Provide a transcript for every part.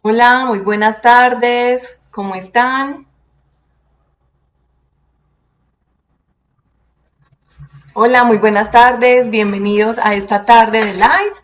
Hola, muy buenas tardes. ¿Cómo están? Hola, muy buenas tardes. Bienvenidos a esta tarde de live,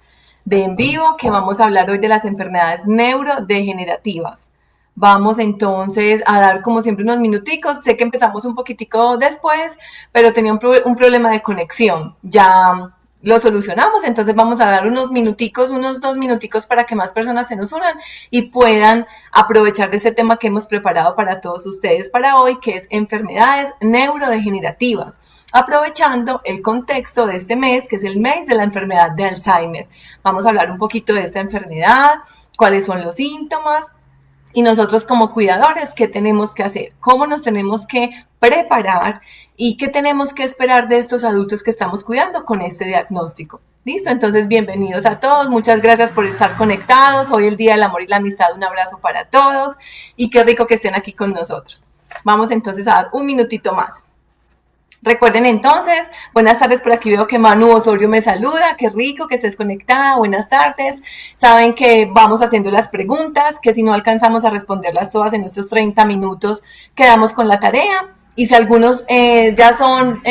de en vivo, que vamos a hablar hoy de las enfermedades neurodegenerativas. Vamos entonces a dar, como siempre, unos minuticos. Sé que empezamos un poquitico después, pero tenía un problema de conexión. Ya lo solucionamos, entonces vamos a dar unos minuticos, unos 2 minuticos para que más personas se nos unan y puedan aprovechar de ese tema que hemos preparado para todos ustedes para hoy, que es enfermedades neurodegenerativas, aprovechando el contexto de este mes, que es el mes de la enfermedad de Alzheimer. Vamos a hablar un poquito de esta enfermedad, cuáles son los síntomas, y nosotros como cuidadores, ¿qué tenemos que hacer? ¿Cómo nos tenemos que preparar? ¿Y qué tenemos que esperar de estos adultos que estamos cuidando con este diagnóstico? Listo, entonces bienvenidos a todos, muchas gracias por estar conectados. Hoy el Día del Amor y la Amistad, un abrazo para todos y qué rico que estén aquí con nosotros. Vamos entonces a dar un minutito más. Recuerden entonces, buenas tardes, por aquí veo que Manu Osorio me saluda, qué rico que estés conectada, buenas tardes. Saben que vamos haciendo las preguntas, que si no alcanzamos a responderlas todas en estos 30 minutos, quedamos con la tarea. Y si algunos ya son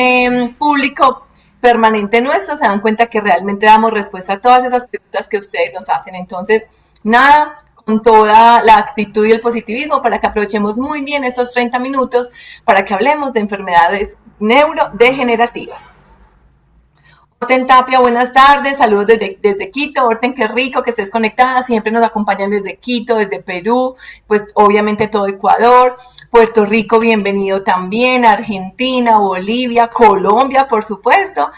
público permanente nuestro, se dan cuenta que realmente damos respuesta a todas esas preguntas que ustedes nos hacen. Entonces, nada, con toda la actitud y el positivismo para que aprovechemos muy bien estos 30 minutos para que hablemos de enfermedades neurodegenerativas. Orten Tapia, buenas tardes, saludos desde Quito. Orten, qué rico que estés conectada, siempre nos acompañan desde Quito, desde Perú, pues obviamente todo Ecuador, Puerto Rico, bienvenido también, Argentina, Bolivia, Colombia, por supuesto,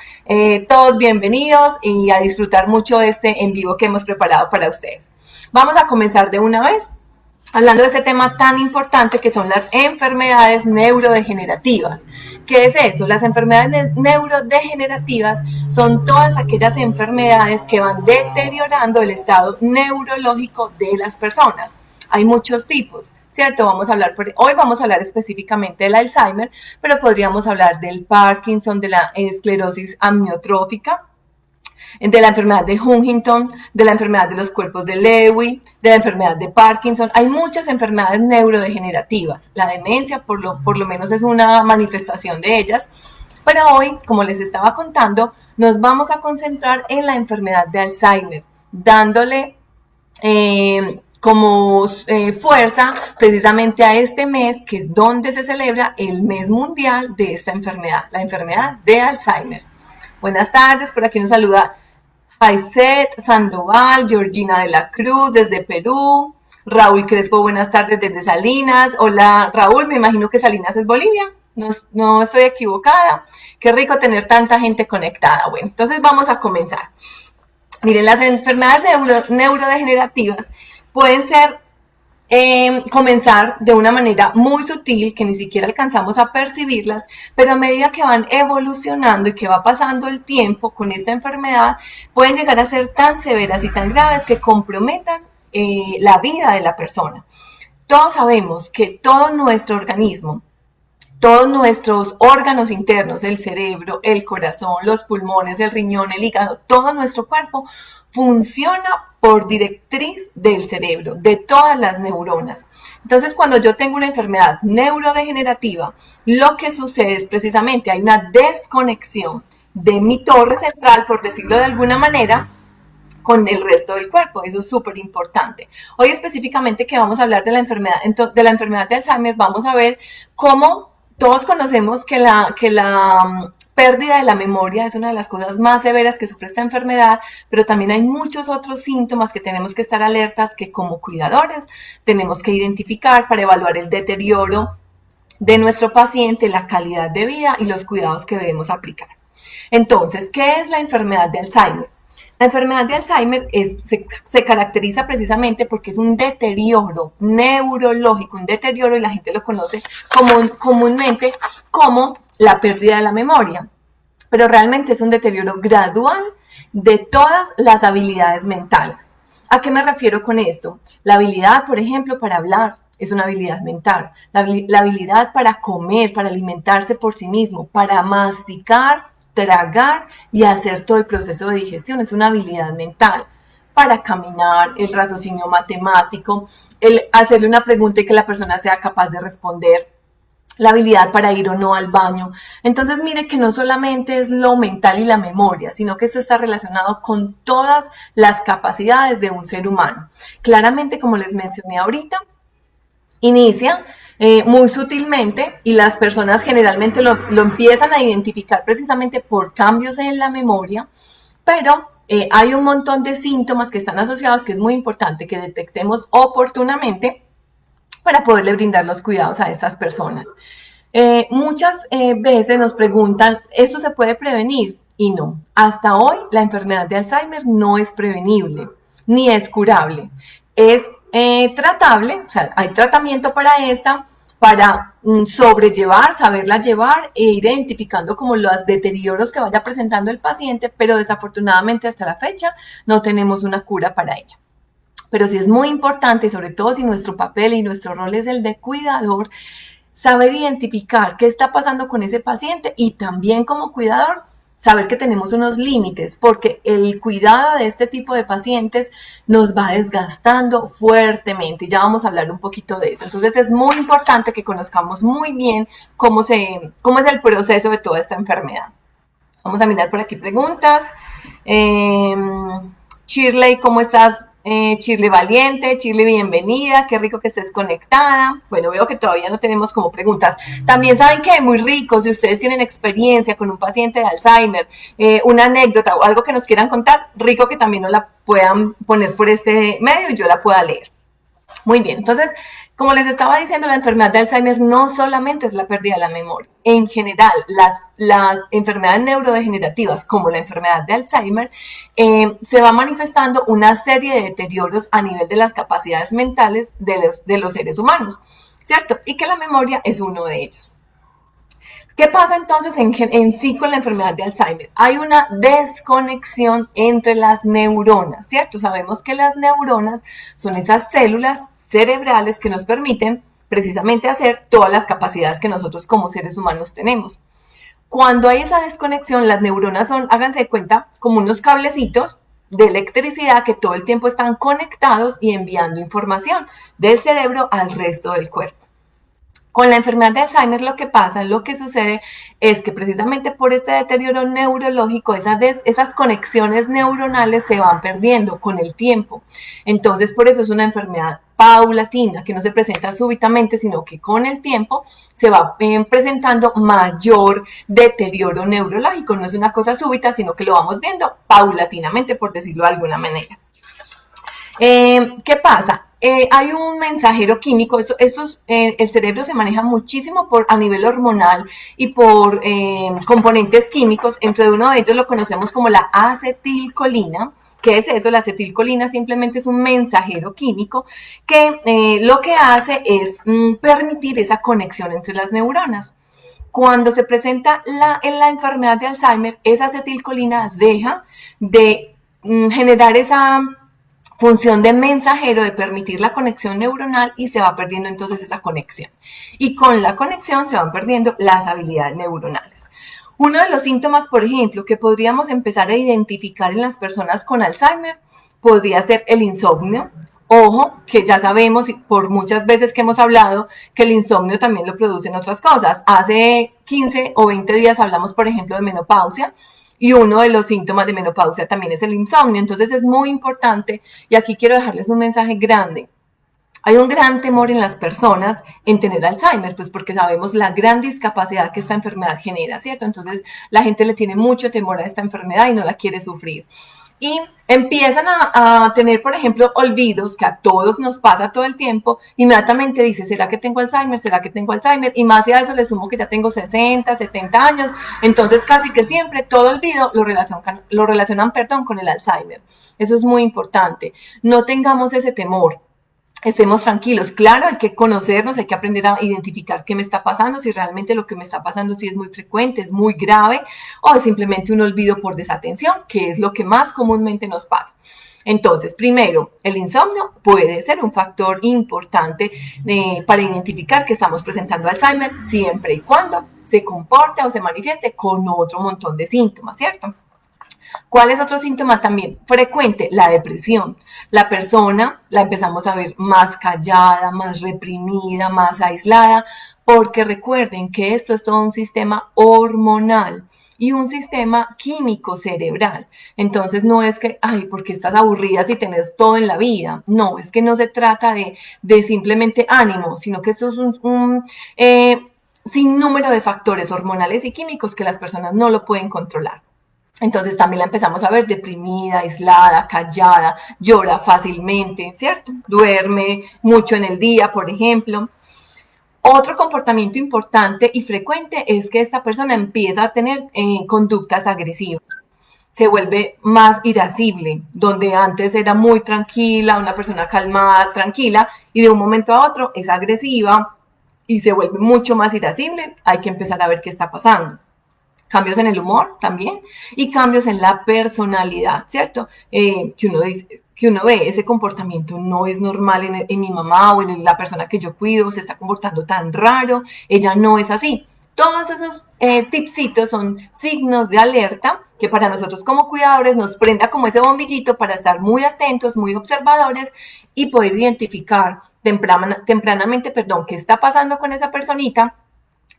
todos bienvenidos y a disfrutar mucho de este en vivo que hemos preparado para ustedes. Vamos a comenzar de una vez hablando de este tema tan importante que son las enfermedades neurodegenerativas. ¿Qué es eso? Las enfermedades neurodegenerativas son todas aquellas enfermedades que van deteriorando el estado neurológico de las personas. Hay muchos tipos, ¿cierto? Hoy vamos a hablar específicamente del Alzheimer, pero podríamos hablar del Parkinson, de la esclerosis amiotrófica, de la enfermedad de Huntington, de la enfermedad de los cuerpos de Lewy, de la enfermedad de Parkinson. Hay muchas enfermedades neurodegenerativas. La demencia, por lo menos, es una manifestación de ellas. Pero hoy, como les estaba contando, nos vamos a concentrar en la enfermedad de Alzheimer, dándole fuerza precisamente a este mes, que es donde se celebra el mes mundial de esta enfermedad, la enfermedad de Alzheimer. Buenas tardes, por aquí nos saluda Jaiset Sandoval, Georgina de la Cruz desde Perú, Raúl Crespo, buenas tardes desde Salinas. Hola Raúl, me imagino que Salinas es Bolivia, no estoy equivocada. Qué rico tener tanta gente conectada. Bueno, entonces vamos a comenzar. Miren, las enfermedades neurodegenerativas pueden ser comenzar de una manera muy sutil que ni siquiera alcanzamos a percibirlas, pero a medida que van evolucionando y que va pasando el tiempo con esta enfermedad, pueden llegar a ser tan severas y tan graves que comprometan la vida de la persona. Todos sabemos que todo nuestro organismo, todos nuestros órganos internos, el cerebro, el corazón, los pulmones, el riñón, el hígado, todo nuestro cuerpo funciona por directriz del cerebro, de todas las neuronas. Entonces, cuando yo tengo una enfermedad neurodegenerativa, lo que sucede es precisamente hay una desconexión de mi torre central, por decirlo de alguna manera, con el resto del cuerpo. Eso es súper importante. Hoy específicamente que vamos a hablar de la enfermedad de Alzheimer, vamos a ver cómo todos conocemos que la pérdida de la memoria es una de las cosas más severas que sufre esta enfermedad, pero también hay muchos otros síntomas que tenemos que estar alertas, que como cuidadores tenemos que identificar para evaluar el deterioro de nuestro paciente, la calidad de vida y los cuidados que debemos aplicar. Entonces, ¿qué es la enfermedad de Alzheimer? La enfermedad de Alzheimer se caracteriza precisamente porque es un deterioro neurológico, un deterioro, y la gente lo conoce comúnmente como la pérdida de la memoria, pero realmente es un deterioro gradual de todas las habilidades mentales. ¿A qué me refiero con esto? La habilidad, por ejemplo, para hablar es una habilidad mental. La habilidad para comer, para alimentarse por sí mismo, para masticar, tragar y hacer todo el proceso de digestión es una habilidad mental. para caminar, el raciocinio matemático, el hacerle una pregunta y que la persona sea capaz de responder, la habilidad para ir o no al baño. Entonces, mire que no solamente es lo mental y la memoria, sino que esto está relacionado con todas las capacidades de un ser humano. Claramente, como les mencioné ahorita, inicia muy sutilmente y las personas generalmente lo empiezan a identificar precisamente por cambios en la memoria, pero hay un montón de síntomas que están asociados que es muy importante que detectemos oportunamente para poderle brindar los cuidados a estas personas. Muchas veces nos preguntan, ¿esto se puede prevenir? Y no, hasta hoy la enfermedad de Alzheimer no es prevenible, ni es curable. Es tratable, o sea, hay tratamiento para esta, para sobrellevar, saberla llevar e ir identificando como los deterioros que vaya presentando el paciente, pero desafortunadamente hasta la fecha no tenemos una cura para ella. Pero sí es muy importante, sobre todo si nuestro papel y nuestro rol es el de cuidador, saber identificar qué está pasando con ese paciente y también como cuidador saber que tenemos unos límites, porque el cuidado de este tipo de pacientes nos va desgastando fuertemente y ya vamos a hablar un poquito de eso. Entonces es muy importante que conozcamos muy bien cómo es el proceso de toda esta enfermedad. Vamos a mirar por aquí preguntas. Shirley, ¿cómo estás? Shirley Valiente, Shirley bienvenida, qué rico que estés conectada. Bueno, veo que todavía no tenemos como preguntas. También saben que es muy rico, si ustedes tienen experiencia con un paciente de Alzheimer, una anécdota o algo que nos quieran contar, rico que también nos la puedan poner por este medio y yo la pueda leer. Muy bien, entonces, como les estaba diciendo, la enfermedad de Alzheimer no solamente es la pérdida de la memoria. En general, las enfermedades neurodegenerativas, como la enfermedad de Alzheimer, se va manifestando una serie de deterioros a nivel de las capacidades mentales de los seres humanos, ¿cierto? Y que la memoria es uno de ellos. ¿Qué pasa entonces en sí con la enfermedad de Alzheimer? Hay una desconexión entre las neuronas, ¿cierto? Sabemos que las neuronas son esas células cerebrales que nos permiten precisamente hacer todas las capacidades que nosotros como seres humanos tenemos. Cuando hay esa desconexión, las neuronas son, háganse de cuenta, como unos cablecitos de electricidad que todo el tiempo están conectados y enviando información del cerebro al resto del cuerpo. Con la enfermedad de Alzheimer lo que pasa, lo que sucede es que precisamente por este deterioro neurológico, esas conexiones neuronales se van perdiendo con el tiempo. Entonces, por eso es una enfermedad paulatina, que no se presenta súbitamente, sino que con el tiempo se va presentando mayor deterioro neurológico. No es una cosa súbita, sino que lo vamos viendo paulatinamente, por decirlo de alguna manera. ¿Qué pasa? Hay un mensajero químico, el cerebro se maneja muchísimo a nivel hormonal y por componentes químicos, entre uno de ellos lo conocemos como la acetilcolina. ¿Qué es eso? La acetilcolina simplemente es un mensajero químico que lo que hace es permitir esa conexión entre las neuronas. Cuando se presenta en la enfermedad de Alzheimer, esa acetilcolina deja de generar esa función de mensajero, de permitir la conexión neuronal y se va perdiendo entonces esa conexión. Y con la conexión se van perdiendo las habilidades neuronales. Uno de los síntomas, por ejemplo, que podríamos empezar a identificar en las personas con Alzheimer podría ser el insomnio. Ojo, que ya sabemos por muchas veces que hemos hablado que el insomnio también lo producen otras cosas. Hace 15 o 20 días hablamos, por ejemplo, de menopausia. Y uno de los síntomas de menopausia también es el insomnio. Entonces es muy importante, y aquí quiero dejarles un mensaje grande. Hay un gran temor en las personas en tener Alzheimer, pues porque sabemos la gran discapacidad que esta enfermedad genera, ¿cierto? Entonces la gente le tiene mucho temor a esta enfermedad y no la quiere sufrir. Y empiezan a tener, por ejemplo, olvidos, que a todos nos pasa todo el tiempo, inmediatamente dice, ¿será que tengo Alzheimer? ¿Será que tengo Alzheimer? Y más si a eso le sumo que ya tengo 60, 70 años, entonces casi que siempre todo olvido lo relacionan con el Alzheimer. Eso es muy importante. No tengamos ese temor. Estemos tranquilos. Claro, hay que conocernos, hay que aprender a identificar qué me está pasando, si realmente lo que me está pasando sí es muy frecuente, es muy grave, o es simplemente un olvido por desatención, que es lo que más comúnmente nos pasa. Entonces, primero, el insomnio puede ser un factor importante para identificar que estamos presentando Alzheimer, siempre y cuando se comporte o se manifieste con otro montón de síntomas, ¿cierto? ¿Cuál es otro síntoma también frecuente? La depresión. La persona la empezamos a ver más callada, más reprimida, más aislada, porque recuerden que esto es todo un sistema hormonal y un sistema químico cerebral. Entonces no es que, ay, porque estás aburrida si tenés todo en la vida. No, es que no se trata de simplemente ánimo, sino que esto es sin número de factores hormonales y químicos que las personas no lo pueden controlar. Entonces también la empezamos a ver deprimida, aislada, callada, llora fácilmente, ¿cierto? Duerme mucho en el día, por ejemplo. Otro comportamiento importante y frecuente es que esta persona empieza a tener conductas agresivas. Se vuelve más irascible, donde antes era muy tranquila, una persona calmada, tranquila, y de un momento a otro es agresiva y se vuelve mucho más irascible. Hay que empezar a ver qué está pasando. Cambios en el humor también y cambios en la personalidad, ¿cierto? Que uno ve, ese comportamiento no es normal en mi mamá o en la persona que yo cuido, se está comportando tan raro, ella no es así. Todos esos tipsitos son signos de alerta que para nosotros como cuidadores nos prenda como ese bombillito para estar muy atentos, muy observadores y poder identificar tempranamente, qué está pasando con esa personita,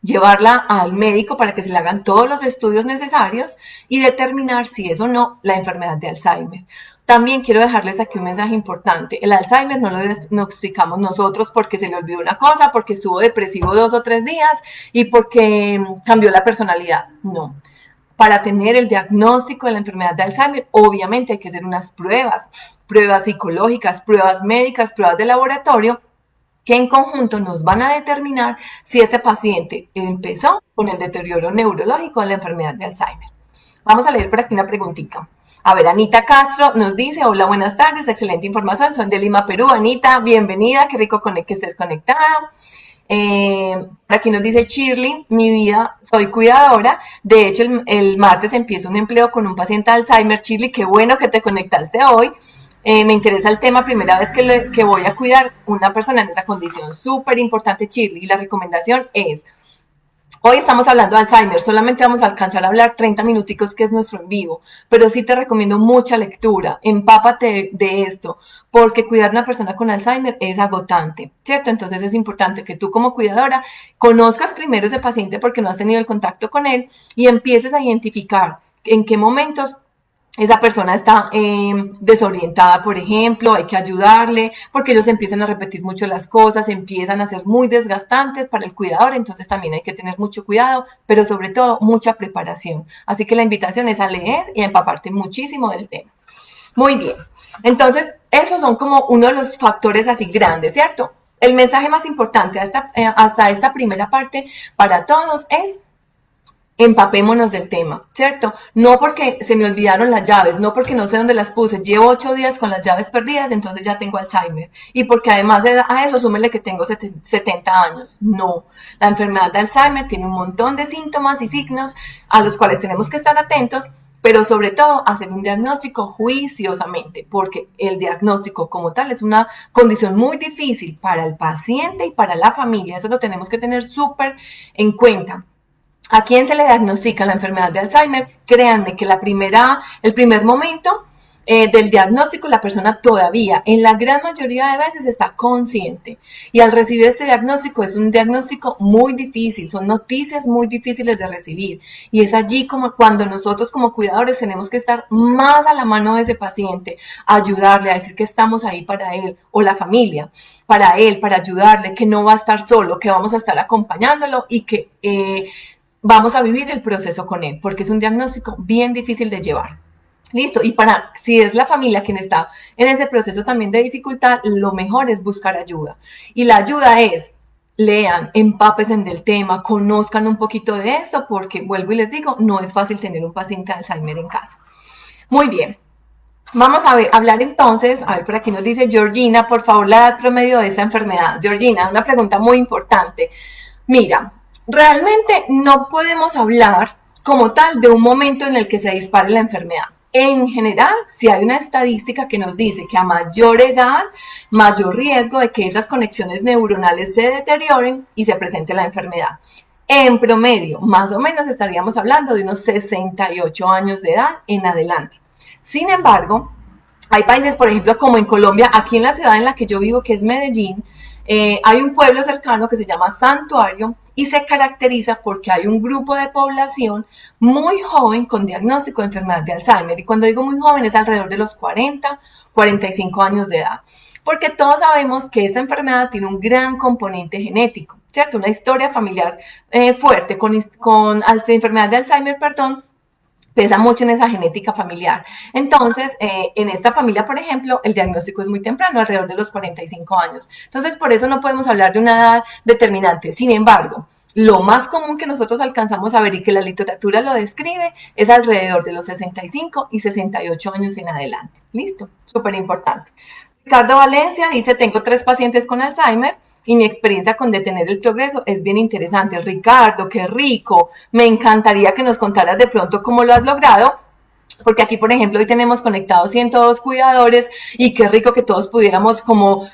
llevarla al médico para que se le hagan todos los estudios necesarios y determinar si es o no la enfermedad de Alzheimer. También quiero dejarles aquí un mensaje importante. El Alzheimer no lo diagnosticamos nosotros porque se le olvidó una cosa, porque estuvo depresivo 2 o 3 días y porque cambió la personalidad. No. Para tener el diagnóstico de la enfermedad de Alzheimer, obviamente hay que hacer unas pruebas, pruebas psicológicas, pruebas médicas, pruebas de laboratorio, que en conjunto nos van a determinar si ese paciente empezó con el deterioro neurológico de la enfermedad de Alzheimer. Vamos a leer por aquí una preguntita. A ver, Anita Castro nos dice, hola, buenas tardes, excelente información, soy de Lima, Perú. Anita, bienvenida, qué rico que estés conectada. Por aquí nos dice Shirley, mi vida, soy cuidadora. De hecho, el martes empiezo un empleo con un paciente de Alzheimer. Shirley, qué bueno que te conectaste hoy. Me interesa el tema, primera vez que voy a cuidar una persona en esa condición. Súper importante, Shirley. Y la recomendación es, hoy estamos hablando de Alzheimer, solamente vamos a alcanzar a hablar 30 minuticos, que es nuestro en vivo, pero sí te recomiendo mucha lectura, empápate de esto, porque cuidar a una persona con Alzheimer es agotante, ¿cierto? Entonces es importante que tú como cuidadora conozcas primero ese paciente porque no has tenido el contacto con él y empieces a identificar en qué momentos esa persona está desorientada, por ejemplo, hay que ayudarle, porque ellos empiezan a repetir mucho las cosas, empiezan a ser muy desgastantes para el cuidador, entonces también hay que tener mucho cuidado, pero sobre todo mucha preparación. Así que la invitación es a leer y a empaparte muchísimo del tema. Muy bien, entonces esos son como uno de los factores así grandes, ¿cierto? El mensaje más importante hasta esta primera parte para todos es: empapémonos del tema, ¿cierto? No porque se me olvidaron las llaves, no porque no sé dónde las puse, llevo 8 días con las llaves perdidas, entonces ya tengo Alzheimer. Y porque además a eso súmele que tengo 70 años. No, la enfermedad de Alzheimer tiene un montón de síntomas y signos a los cuales tenemos que estar atentos, pero sobre todo hacer un diagnóstico juiciosamente, porque el diagnóstico como tal es una condición muy difícil para el paciente y para la familia, eso lo tenemos que tener súper en cuenta. ¿A quién se le diagnostica la enfermedad de Alzheimer? Créanme que el primer momento del diagnóstico, la persona todavía, en la gran mayoría de veces, está consciente. Y al recibir este diagnóstico, es un diagnóstico muy difícil, son noticias muy difíciles de recibir. Y es allí como cuando nosotros como cuidadores tenemos que estar más a la mano de ese paciente, ayudarle, a decir que estamos ahí para él o la familia, para él, para ayudarle, que no va a estar solo, que vamos a estar acompañándolo y que vamos a vivir el proceso con él, porque es un diagnóstico bien difícil de llevar. Listo, y si es la familia quien está en ese proceso también de dificultad, lo mejor es buscar ayuda. Y la ayuda es, lean, empápense del tema, conozcan un poquito de esto, porque vuelvo y les digo, no es fácil tener un paciente de Alzheimer en casa. Muy bien. Vamos a hablar entonces, a ver, por aquí nos dice Georgina, por favor, la edad promedio de esta enfermedad. Georgina, una pregunta muy importante. Mira, realmente no podemos hablar como tal de un momento en el que se dispare la enfermedad. En general, si hay una estadística que nos dice que a mayor edad, mayor riesgo de que esas conexiones neuronales se deterioren y se presente la enfermedad. En promedio, más o menos estaríamos hablando de unos 68 años de edad en adelante. Sin embargo, hay países, por ejemplo, como en Colombia, aquí en la ciudad en la que yo vivo, que es Medellín, hay un pueblo cercano que se llama Santuario y se caracteriza porque hay un grupo de población muy joven con diagnóstico de enfermedad de Alzheimer. Y cuando digo muy joven es alrededor de los 40, 45 años de edad. Porque todos sabemos que esta enfermedad tiene un gran componente genético, ¿cierto? Una historia familiar fuerte con enfermedad de Alzheimer, perdón, pesa mucho en esa genética familiar. Entonces, en esta familia, por ejemplo, el diagnóstico es muy temprano, alrededor de los 45 años. Entonces, por eso no podemos hablar de una edad determinante. Sin embargo, lo más común que nosotros alcanzamos a ver y que la literatura lo describe es alrededor de los 65 y 68 años en adelante. ¿Listo? Súper importante. Ricardo Valencia dice, tengo 3 pacientes con Alzheimer y mi experiencia con detener el progreso es bien interesante. Ricardo, qué rico. Me encantaría que nos contaras de pronto cómo lo has logrado, porque aquí, por ejemplo, hoy tenemos conectados 102 cuidadores y qué rico que todos pudiéramos como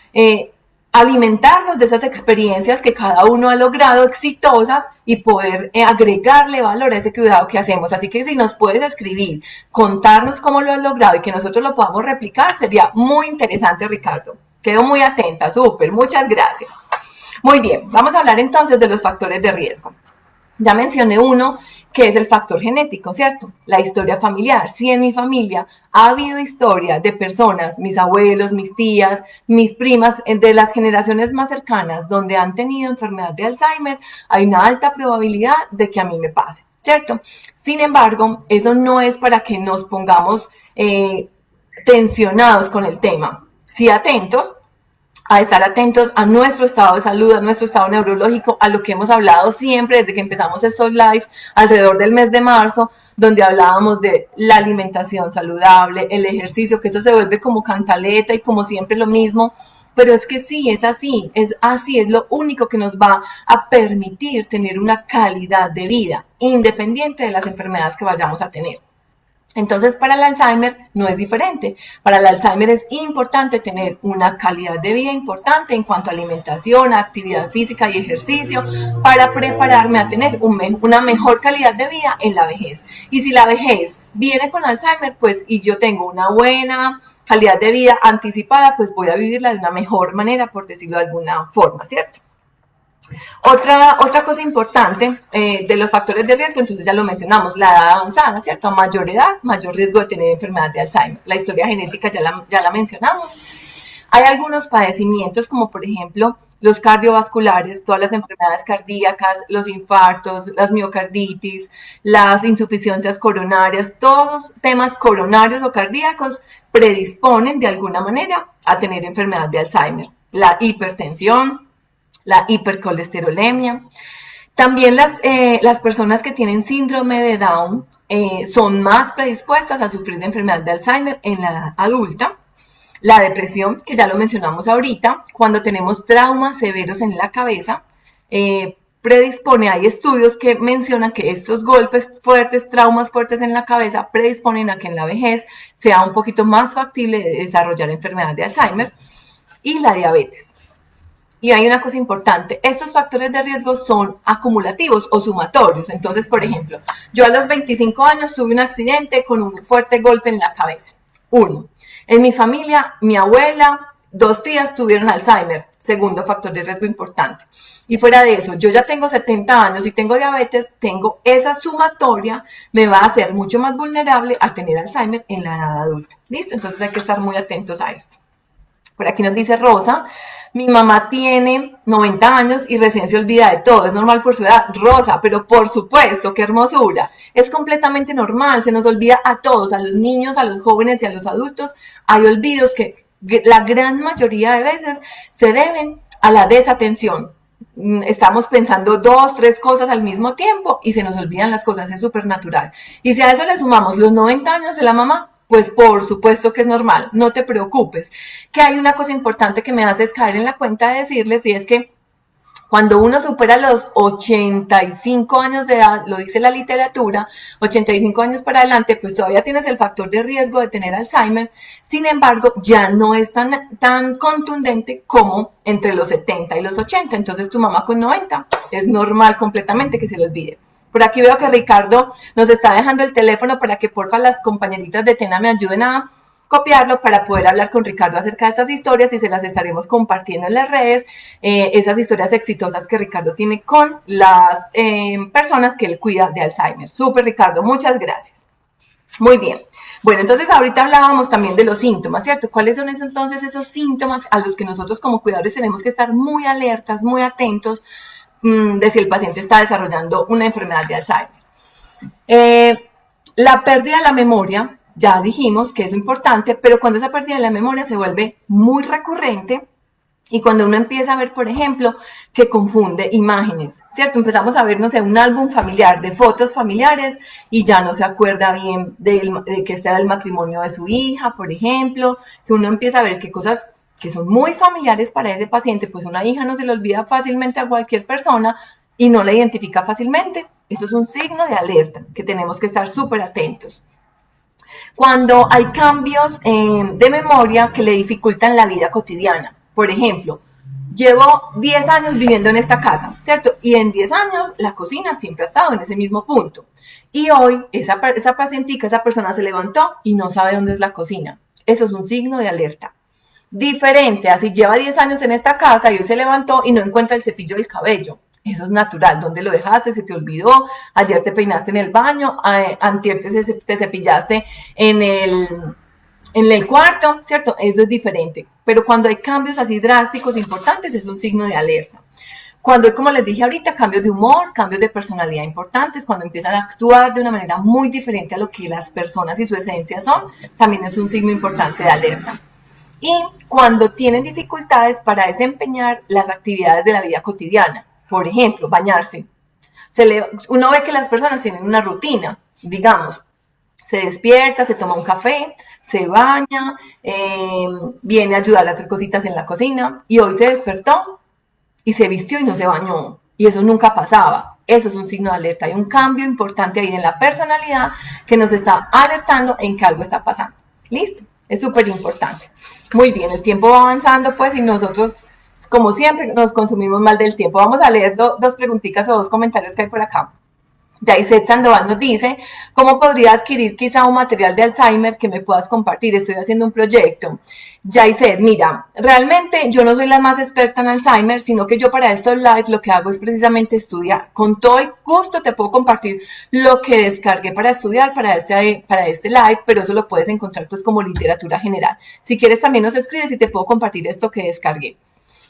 alimentarnos de esas experiencias que cada uno ha logrado exitosas y poder agregarle valor a ese cuidado que hacemos. Así que si nos puedes escribir, contarnos cómo lo has logrado y que nosotros lo podamos replicar, sería muy interesante, Ricardo. Quedo muy atenta, súper, muchas gracias. Muy bien, vamos a hablar entonces de los factores de riesgo. Ya mencioné uno, que es el factor genético, ¿cierto? La historia familiar. Si en mi familia ha habido historia de personas, mis abuelos, mis tías, mis primas, de las generaciones más cercanas, donde han tenido enfermedad de Alzheimer, hay una alta probabilidad de que a mí me pase, ¿cierto? Sin embargo, eso no es para que nos pongamos tensionados con el tema. Sí, atentos, a estar atentos a nuestro estado de salud, a nuestro estado neurológico, a lo que hemos hablado siempre desde que empezamos estos live alrededor del mes de marzo, donde hablábamos de la alimentación saludable, el ejercicio, que eso se vuelve como cantaleta y como siempre lo mismo, pero es que sí, es así, es lo único que nos va a permitir tener una calidad de vida, independiente de las enfermedades que vayamos a tener. Entonces, para el Alzheimer no es diferente. Para el Alzheimer es importante tener una calidad de vida importante en cuanto a alimentación, actividad física y ejercicio para prepararme a tener una mejor calidad de vida en la vejez. Y si la vejez viene con Alzheimer, pues y yo tengo una buena calidad de vida anticipada, pues voy a vivirla de una mejor manera, por decirlo de alguna forma, ¿cierto? Otra cosa importante de los factores de riesgo, entonces ya lo mencionamos, la edad avanzada, ¿cierto? A mayor edad, mayor riesgo de tener enfermedad de Alzheimer. La historia genética ya la mencionamos. Hay algunos padecimientos como por ejemplo los cardiovasculares, todas las enfermedades cardíacas, los infartos, las miocarditis, las insuficiencias coronarias, todos temas coronarios o cardíacos predisponen de alguna manera a tener enfermedad de Alzheimer. La hipertensión, la hipercolesterolemia. También las personas que tienen síndrome de Down son más predispuestas a sufrir de enfermedad de Alzheimer en la edad adulta. La depresión, que ya lo mencionamos ahorita, cuando tenemos traumas severos en la cabeza, predispone, hay estudios que mencionan que estos golpes fuertes, traumas fuertes en la cabeza, predisponen a que en la vejez sea un poquito más factible de desarrollar enfermedad de Alzheimer. Y la diabetes. Y hay una cosa importante, estos factores de riesgo son acumulativos o sumatorios. Entonces, por ejemplo, yo a los 25 años tuve un accidente con un fuerte golpe en la cabeza. 1. En mi familia, mi abuela, 2 tías tuvieron Alzheimer. Segundo factor de riesgo importante. Y fuera de eso, yo ya tengo 70 años y tengo diabetes, tengo esa sumatoria, me va a hacer mucho más vulnerable a tener Alzheimer en la edad adulta. ¿Listo? Entonces hay que estar muy atentos a esto. Por aquí nos dice Rosa, mi mamá tiene 90 años y recién se olvida de todo, es normal por su edad. Rosa, pero por supuesto, qué hermosura, es completamente normal, se nos olvida a todos, a los niños, a los jóvenes y a los adultos, hay olvidos que la gran mayoría de veces se deben a la desatención. Estamos pensando 2, 3 cosas al mismo tiempo y se nos olvidan las cosas, es súper natural. Y si a eso le sumamos los 90 años de la mamá, pues por supuesto que es normal, no te preocupes. Que hay una cosa importante que me haces caer en la cuenta de decirles y es que Cuando uno supera los 85 años de edad, lo dice la literatura, 85 años para adelante, pues todavía tienes el factor de riesgo de tener Alzheimer. Sin embargo, ya no es tan contundente como entre los 70 y los 80. Entonces tu mamá con 90 es normal completamente que se le olvide. Por aquí veo que Ricardo nos está dejando el teléfono para que porfa las compañeritas de Tena me ayuden a copiarlo para poder hablar con Ricardo acerca de estas historias y se las estaremos compartiendo en las redes, esas historias exitosas que Ricardo tiene con las personas que él cuida de Alzheimer. Súper, Ricardo, muchas gracias. Muy bien. Bueno, entonces ahorita hablábamos también de los síntomas, ¿cierto? ¿Cuáles son entonces esos síntomas a los que nosotros como cuidadores tenemos que estar muy alertas, muy atentos de si el paciente está desarrollando una enfermedad de Alzheimer? La pérdida de la memoria, ya dijimos que es importante, pero cuando esa pérdida de la memoria se vuelve muy recurrente y cuando uno empieza a ver, por ejemplo, que confunde imágenes, ¿cierto? Empezamos a ver, no sé, un álbum familiar de fotos familiares y ya no se acuerda bien de que este era el matrimonio de su hija, por ejemplo, que uno empieza a ver que cosas que son muy familiares para ese paciente, pues una hija no se le olvida fácilmente a cualquier persona y no la identifica fácilmente. Eso es un signo de alerta que tenemos que estar súper atentos. Cuando hay cambios de memoria que le dificultan la vida cotidiana. Por ejemplo, llevo 10 años viviendo en esta casa, ¿cierto? Y en 10 años la cocina siempre ha estado en ese mismo punto. Y hoy esa pacientica, esa persona se levantó y no sabe dónde es la cocina. Eso es un signo de alerta. Diferente, así lleva 10 años en esta casa y hoy se levantó y no encuentra el cepillo del cabello. Eso es natural. ¿Dónde lo dejaste? ¿Se te olvidó? Ayer te peinaste en el baño, antier te cepillaste en el cuarto, ¿cierto? Eso es diferente. Pero cuando hay cambios así drásticos, importantes, es un signo de alerta. Cuando hay, como les dije ahorita, cambios de humor, cambios de personalidad importantes, cuando empiezan a actuar de una manera muy diferente a lo que las personas y su esencia son, también es un signo importante de alerta. Y cuando tienen dificultades para desempeñar las actividades de la vida cotidiana, por ejemplo, bañarse. Uno ve que las personas tienen una rutina, digamos, se despierta, se toma un café, se baña, viene a ayudar a hacer cositas en la cocina y hoy se despertó y se vistió y no se bañó. Y eso nunca pasaba. Eso es un signo de alerta. Hay un cambio importante ahí en la personalidad que nos está alertando en que algo está pasando. ¿Listo? Es súper importante. Muy bien, el tiempo va avanzando pues y nosotros, como siempre, nos consumimos mal del tiempo. Vamos a leer dos preguntitas o dos comentarios que hay por acá. Yaiset Sandoval nos dice, ¿cómo podría adquirir quizá un material de Alzheimer que me puedas compartir? Estoy haciendo un proyecto. Yaiset, mira, realmente yo no soy la más experta en Alzheimer, sino que yo para estos live lo que hago es precisamente estudiar. Con todo el gusto te puedo compartir lo que descargué para estudiar para este live, pero eso lo puedes encontrar pues como literatura general. Si quieres también nos escribes y te puedo compartir esto que descargué.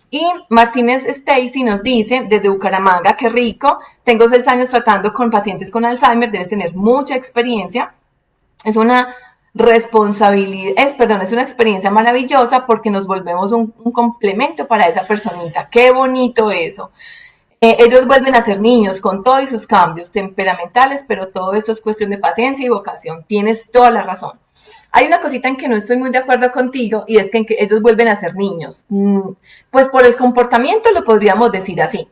Y Martínez Stacy nos dice, desde Bucaramanga, qué rico, tengo 6 años tratando con pacientes con Alzheimer, debes tener mucha experiencia. Es una responsabilidad, es una experiencia maravillosa porque nos volvemos un complemento para esa personita. Qué bonito eso. Ellos vuelven a ser niños con todos sus cambios temperamentales, pero todo esto es cuestión de paciencia y vocación. Tienes toda la razón. Hay una cosita en que no estoy muy de acuerdo contigo y es que ellos vuelven a ser niños. Pues por el comportamiento lo podríamos decir así.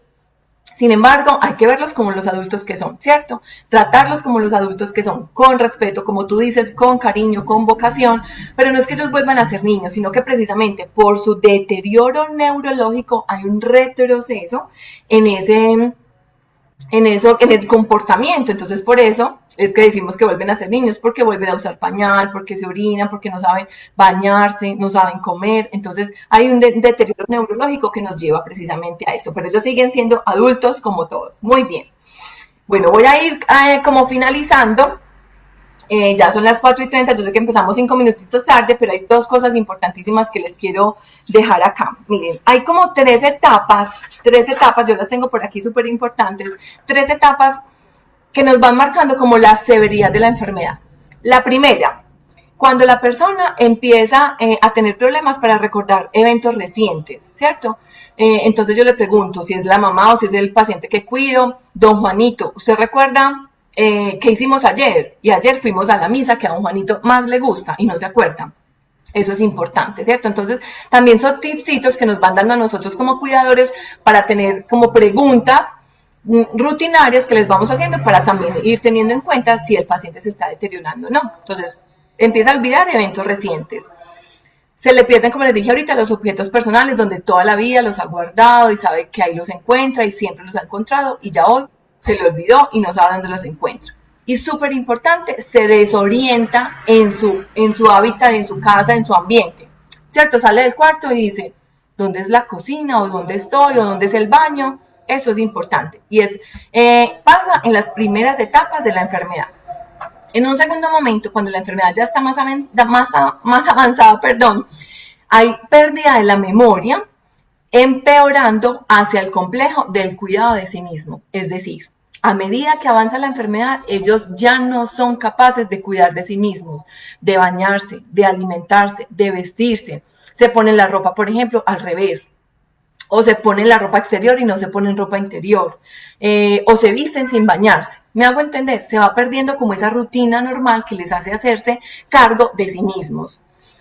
Sin embargo, hay que verlos como los adultos que son, ¿cierto? Tratarlos como los adultos que son, con respeto, como tú dices, con cariño, con vocación, pero no es que ellos vuelvan a ser niños, sino que precisamente por su deterioro neurológico hay un retroceso en el comportamiento. Entonces, por eso es que decimos que vuelven a ser niños, porque vuelven a usar pañal, porque se orinan, porque no saben bañarse, no saben comer. Entonces, hay un deterioro neurológico que nos lleva precisamente a eso, pero ellos siguen siendo adultos como todos. Muy bien. Bueno, voy a ir como finalizando. Ya son las 4:30, yo sé que empezamos 5 minutitos tarde, pero hay dos cosas importantísimas que les quiero dejar acá. Miren, hay como 3 etapas, yo las tengo por aquí súper importantes, 3 etapas que nos van marcando como la severidad de la enfermedad. La primera, cuando la persona empieza a tener problemas para recordar eventos recientes, ¿cierto? Entonces yo le pregunto si es la mamá o si es el paciente que cuido, don Juanito, ¿usted recuerda qué hicimos ayer? Y ayer fuimos a la misa que a don Juanito más le gusta y no se acuerda. Eso es importante, ¿cierto? Entonces, también son tipsitos que nos van dando a nosotros como cuidadores para tener como preguntas rutinarias que les vamos haciendo para también ir teniendo en cuenta si el paciente se está deteriorando o no. Entonces, empieza a olvidar eventos recientes. Se le pierden, como les dije ahorita, los objetos personales donde toda la vida los ha guardado y sabe que ahí los encuentra y siempre los ha encontrado y ya hoy se le olvidó y no sabe dónde los encuentra. Y súper importante, se desorienta en su hábitat, en su casa, en su ambiente, ¿cierto? Sale del cuarto y dice, ¿dónde es la cocina? ¿O dónde estoy? ¿O dónde es el baño? Eso es importante. Y pasa en las primeras etapas de la enfermedad. En un segundo momento, cuando la enfermedad ya está más avanzada, hay pérdida de la memoria, empeorando hacia el complejo del cuidado de sí mismo. Es decir, a medida que avanza la enfermedad, ellos ya no son capaces de cuidar de sí mismos, de bañarse, de alimentarse, de vestirse. Se ponen la ropa, por ejemplo, al revés. O se ponen la ropa exterior y no se ponen ropa interior. O se visten sin bañarse. Me hago entender, se va perdiendo como esa rutina normal que les hace hacerse cargo de sí mismos.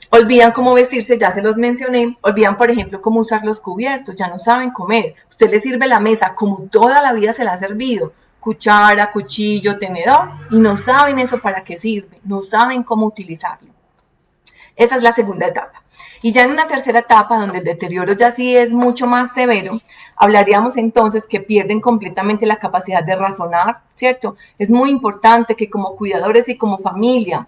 Olvidan cómo vestirse, ya se los mencioné. Olvidan, por ejemplo, cómo usar los cubiertos, ya no saben comer. Usted les sirve la mesa como toda la vida se la ha servido. Cuchara, cuchillo, tenedor, y no saben eso para qué sirve, no saben cómo utilizarlo. Esa es la segunda etapa. Y ya en una tercera etapa, donde el deterioro ya sí es mucho más severo, hablaríamos entonces que pierden completamente la capacidad de razonar, ¿cierto? Es muy importante que como cuidadores y como familia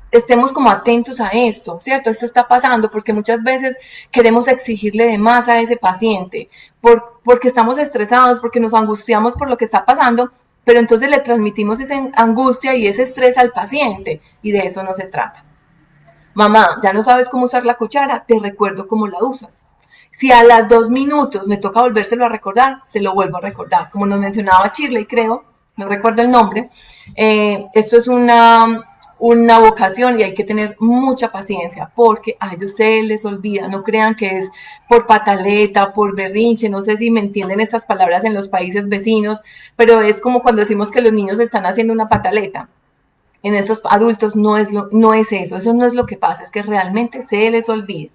estemos como atentos a esto, ¿cierto? Esto está pasando porque muchas veces queremos exigirle de más a ese paciente porque estamos estresados, porque nos angustiamos por lo que está pasando, pero entonces le transmitimos esa angustia y ese estrés al paciente y de eso no se trata. Mamá, ¿ya no sabes cómo usar la cuchara? Te recuerdo cómo la usas. Si a las 2 minutos me toca volvérselo a recordar, se lo vuelvo a recordar. Como nos mencionaba Shirley, creo, no recuerdo el nombre, esto es una vocación y hay que tener mucha paciencia porque a ellos se les olvida. No crean que es por pataleta, por berrinche, no sé si me entienden estas palabras en los países vecinos, pero es como cuando decimos que los niños están haciendo una pataleta. En esos adultos no es eso no es lo que pasa, es que realmente se les olvida.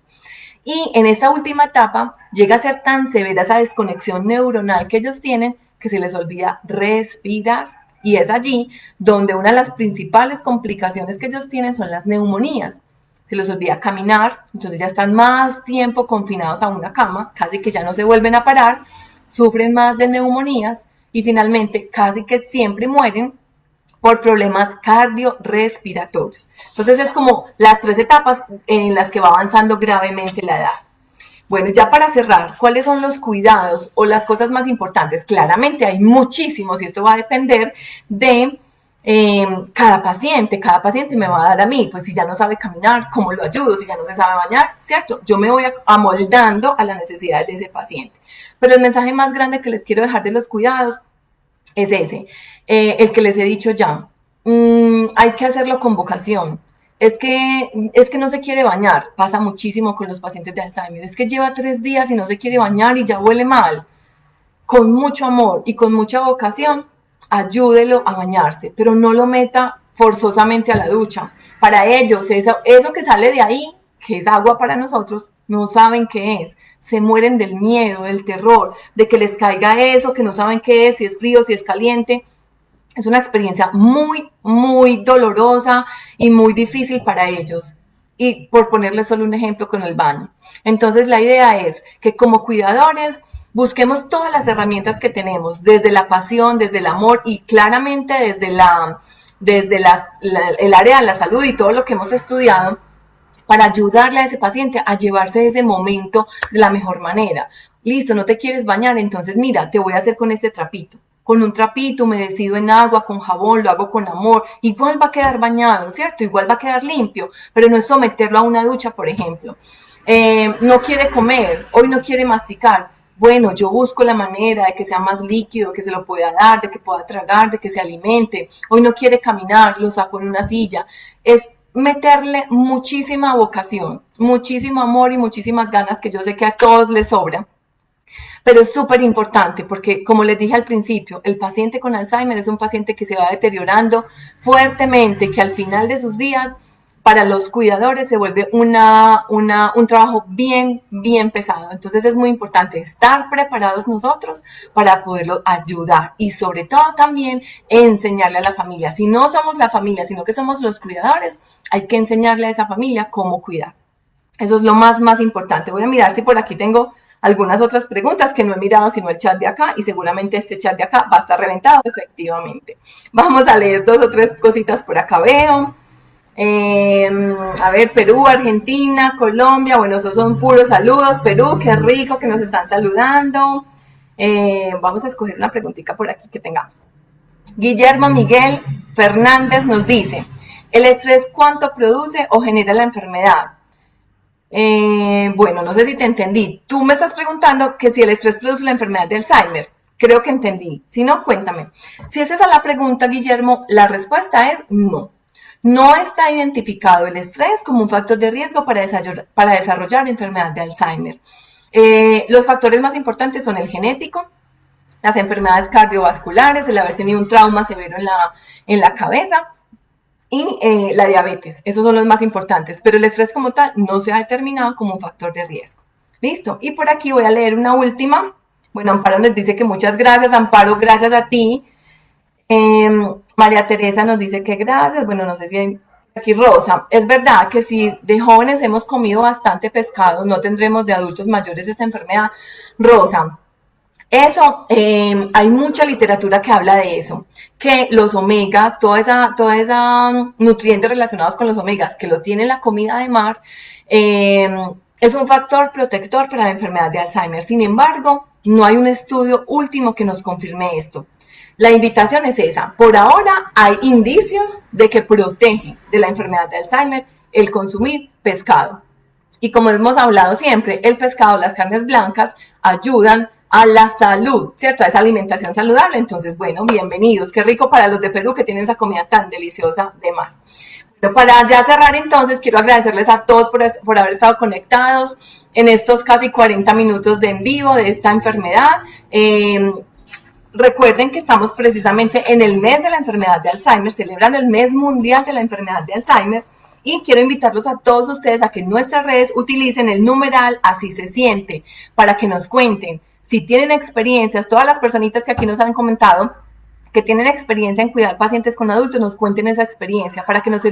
Y en esta última etapa llega a ser tan severa esa desconexión neuronal que ellos tienen que se les olvida respirar. Y es allí donde una de las principales complicaciones que ellos tienen son las neumonías. Se les olvida caminar, entonces ya están más tiempo confinados a una cama, casi que ya no se vuelven a parar, sufren más de neumonías y finalmente casi que siempre mueren por problemas cardiorrespiratorios. Entonces es como las 3 etapas en las que va avanzando gravemente la edad. Bueno, ya para cerrar, ¿cuáles son los cuidados o las cosas más importantes? Claramente hay muchísimos y esto va a depender de cada paciente. Cada paciente me va a dar a mí, pues si ya no sabe caminar, ¿cómo lo ayudo? Si ya no se sabe bañar, ¿cierto? Yo me voy amoldando a las necesidades de ese paciente. Pero el mensaje más grande que les quiero dejar de los cuidados es ese, el que les he dicho ya. Hay que hacerlo con vocación. Es que no se quiere bañar, pasa muchísimo con los pacientes de Alzheimer, es que lleva 3 días y no se quiere bañar y ya huele mal. Con mucho amor y con mucha vocación, ayúdelo a bañarse, pero no lo meta forzosamente a la ducha. Para ellos, eso que sale de ahí, que es agua para nosotros, no saben qué es. Se mueren del miedo, del terror, de que les caiga eso, que no saben qué es, si es frío, si es caliente. Es una experiencia muy, muy dolorosa y muy difícil para ellos. Y por ponerles solo un ejemplo con el baño. Entonces la idea es que como cuidadores busquemos todas las herramientas que tenemos, desde la pasión, desde el amor y claramente desde el área de la salud y todo lo que hemos estudiado, para ayudarle a ese paciente a llevarse ese momento de la mejor manera. Listo, no te quieres bañar, entonces mira, te voy a hacer con este trapito. Con un trapito humedecido en agua, con jabón, lo hago con amor. Igual va a quedar bañado, ¿cierto? Igual va a quedar limpio, pero no es someterlo a una ducha, por ejemplo. No quiere comer, hoy no quiere masticar. Bueno, yo busco la manera de que sea más líquido, que se lo pueda dar, de que pueda tragar, de que se alimente. Hoy no quiere caminar, lo saco en una silla. Es meterle muchísima vocación, muchísimo amor y muchísimas ganas que yo sé que a todos les sobra. Pero es súper importante porque, como les dije al principio, el paciente con Alzheimer es un paciente que se va deteriorando fuertemente, que al final de sus días para los cuidadores se vuelve un trabajo bien pesado. Entonces es muy importante estar preparados nosotros para poderlo ayudar y sobre todo también enseñarle a la familia. Si no somos la familia, sino que somos los cuidadores, hay que enseñarle a esa familia cómo cuidar. Eso es lo más importante. Voy a mirar si por aquí tengo algunas otras preguntas que no he mirado, sino el chat de acá, y seguramente este chat de acá va a estar reventado, efectivamente. Vamos a leer 2 o 3 cositas por acá, veo. A ver, Perú, Argentina, Colombia, bueno, esos son puros saludos. Perú, qué rico que nos están saludando. Vamos a escoger una preguntita por aquí que tengamos. Guillermo Miguel Fernández nos dice, ¿el estrés cuánto produce o genera la enfermedad? Bueno, no sé si te entendí. Tú me estás preguntando que si el estrés produce la enfermedad de Alzheimer. Creo que entendí. Si no, cuéntame. Si es esa la pregunta, Guillermo, la respuesta es no. No está identificado el estrés como un factor de riesgo para desarrollar enfermedad de Alzheimer. Los factores más importantes son el genético, las enfermedades cardiovasculares, el haber tenido un trauma severo en la cabeza, y la diabetes. Esos son los más importantes, pero el estrés como tal no se ha determinado como un factor de riesgo. ¿Listo? Y por aquí voy a leer una última. Bueno, Amparo nos dice que muchas gracias. Amparo, gracias a ti. María Teresa nos dice que gracias. Bueno, no sé si hay aquí Rosa. Es verdad que si de jóvenes hemos comido bastante pescado, no tendremos de adultos mayores esta enfermedad. Rosa, eso, hay mucha literatura que habla de eso, que los omegas, toda esa nutrientes relacionados con los omegas que lo tiene la comida de mar, es un factor protector para la enfermedad de Alzheimer. Sin embargo, no hay un estudio último que nos confirme esto. La invitación es esa. Por ahora hay indicios de que protege de la enfermedad de Alzheimer el consumir pescado. Y como hemos hablado siempre, el pescado, las carnes blancas, ayudan a la salud, ¿cierto? A esa alimentación saludable. Entonces, bueno, bienvenidos. Qué rico para los de Perú que tienen esa comida tan deliciosa de mar. Pero para ya cerrar, entonces, quiero agradecerles a todos por haber estado conectados en estos casi 40 minutos de en vivo de esta enfermedad. Recuerden que estamos precisamente en el mes de la enfermedad de Alzheimer, celebrando el mes mundial de la enfermedad de Alzheimer. Y quiero invitarlos a todos ustedes a que en nuestras redes utilicen el numeral Así se siente, para que nos cuenten si tienen experiencias, todas las personitas que aquí nos han comentado, que tienen experiencia en cuidar pacientes con adultos, nos cuenten esa experiencia para que nos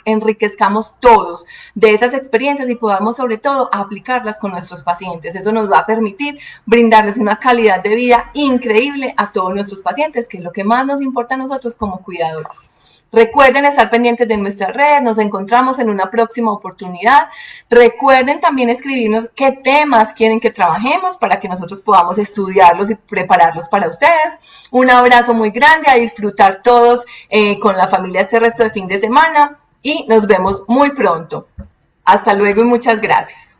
enriquezcamos todos de esas experiencias y podamos sobre todo aplicarlas con nuestros pacientes. Eso nos va a permitir brindarles una calidad de vida increíble a todos nuestros pacientes, que es lo que más nos importa a nosotros como cuidadores. Recuerden estar pendientes de nuestras redes, nos encontramos en una próxima oportunidad. Recuerden también escribirnos qué temas quieren que trabajemos para que nosotros podamos estudiarlos y prepararlos para ustedes. Un abrazo muy grande, a disfrutar todos con la familia este resto de fin de semana y nos vemos muy pronto. Hasta luego y muchas gracias.